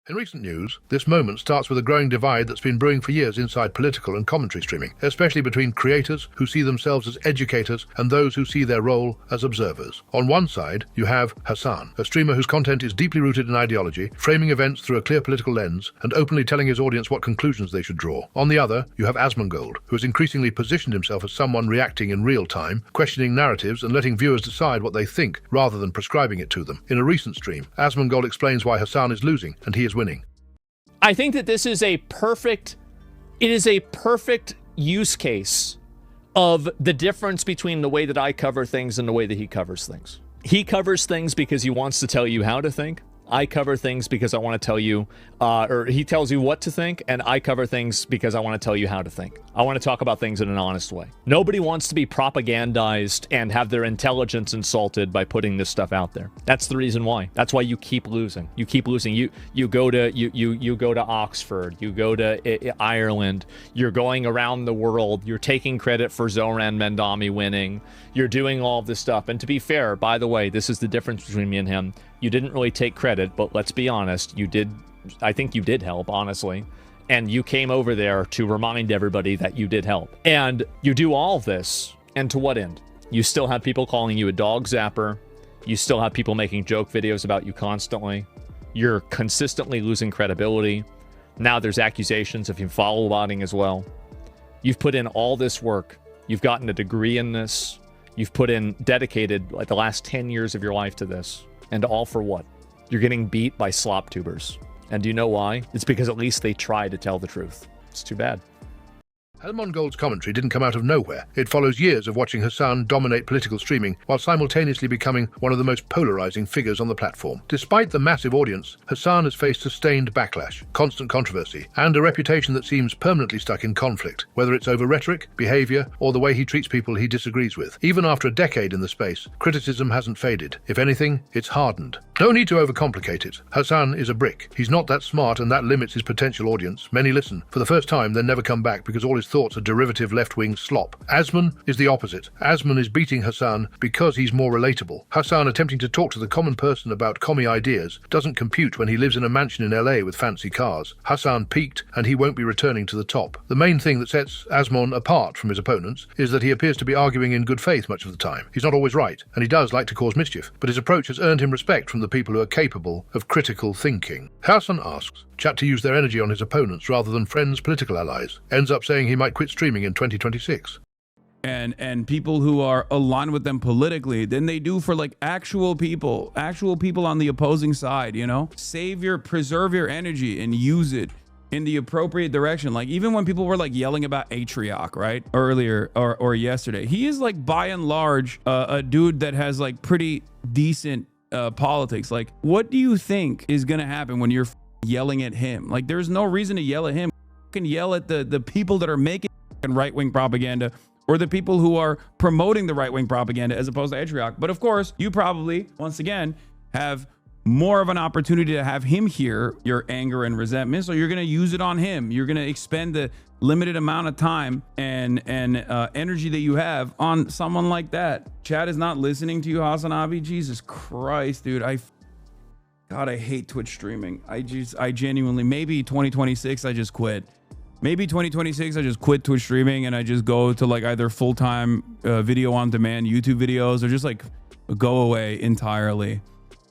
In recent news, this moment starts with a growing divide that's been brewing for years inside political and commentary streaming, especially between creators who see themselves as educators and those who see their role as observers. On one side, you have Hasan, a streamer whose content is deeply rooted in ideology, framing events through a clear political lens, and openly telling his audience what conclusions they should draw. On the other, you have Asmongold, who has increasingly positioned himself as someone reacting in real time, questioning narratives and letting viewers decide what they think, rather than prescribing it to them. In a recent stream, Asmongold explains why Hasan is losing and he is winning. I think that this is a perfect use case of the difference between the way that I cover things and the way that he covers things. He covers things because he wants to tell you how to think. I cover things because I want to tell you, or he tells you what to think, and I cover things because I want to tell you how to think. I want to talk about things in an honest way. Nobody wants to be propagandized and have their intelligence insulted by putting this stuff out there. That's the reason why. That's why you keep losing. You keep losing. You go to Oxford. You go to Ireland. You're going around the world. You're taking credit for Zoran Mendami winning. You're doing all of this stuff. And to be fair, by the way, this is the difference between me and him. You didn't really take credit, but let's be honest, you did. I think you did help, honestly. And you came over there to remind everybody that you did help. And you do all of this, and to what end? You still have people calling you a dog zapper. You still have people making joke videos about you constantly. You're consistently losing credibility. Now there's accusations of you follow botting as well. You've put in all this work. You've gotten a degree in this. You've put in dedicated like the last 10 years of your life to this. And all for what? You're getting beat by slop tubers. And do you know why? It's because at least they try to tell the truth. It's too bad. Asmongold's commentary didn't come out of nowhere. It follows years of watching Hasan dominate political streaming while simultaneously becoming one of the most polarizing figures on the platform. Despite the massive audience, Hasan has faced sustained backlash, constant controversy, and a reputation that seems permanently stuck in conflict, whether it's over rhetoric, behavior, or the way he treats people he disagrees with. Even after a decade in the space, criticism hasn't faded. If anything, it's hardened. No need to overcomplicate it. Hasan is a brick. He's not that smart, and that limits his potential audience. Many listen. For the first time, then never come back because all his thoughts are derivative left-wing slop. Asmon is the opposite. Asmon is beating Hasan because he's more relatable. Hasan attempting to talk to the common person about commie ideas doesn't compute when he lives in a mansion in LA with fancy cars. Hasan peaked and he won't be returning to the top. The main thing that sets Asmon apart from his opponents is that he appears to be arguing in good faith much of the time. He's not always right, and he does like to cause mischief, but his approach has earned him respect from the people who are capable of critical thinking. Hasan asks chat to use their energy on his opponents rather than friends, political allies. Ends up saying he might quit streaming in 2026. And people who are aligned with them politically than they do for like actual people on the opposing side, you know? Preserve your energy and use it in the appropriate direction. Like even when people were like yelling about Atrioc, right? Earlier or yesterday, he is like by and large a dude that has like pretty decent politics. Like what do you think is gonna happen when you're yelling at him? Like there's no reason to yell at him. You can yell at the people that are making right-wing propaganda or the people who are promoting the right-wing propaganda as opposed to Atrioc. But of course, you probably, once again, have more of an opportunity to have him hear your anger and resentment. So you're going to use it on him. You're going to expend the limited amount of time and energy that you have on someone like that. Chad is not listening to you, HasanAbi. Jesus Christ, dude. God, I hate Twitch streaming. I genuinely, maybe 2026, I just quit. Maybe 2026, I just quit Twitch streaming and I just go to like either full-time video on demand YouTube videos or just like go away entirely.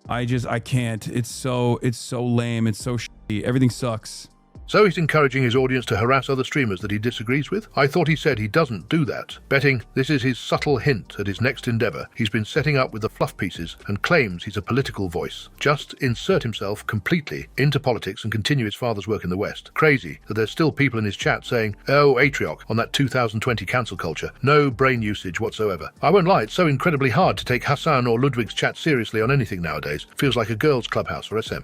I can't. It's so lame. It's so shitty. Everything sucks. So he's encouraging his audience to harass other streamers that he disagrees with? I thought he said he doesn't do that, betting this is his subtle hint at his next endeavor he's been setting up with the fluff pieces and claims he's a political voice. Just insert himself completely into politics and continue his father's work in the West. Crazy that there's still people in his chat saying, oh, Atrioc, on that 2020 cancel culture. No brain usage whatsoever. I won't lie, it's so incredibly hard to take Hasan or Ludwig's chat seriously on anything nowadays. Feels like a girls' clubhouse or SM.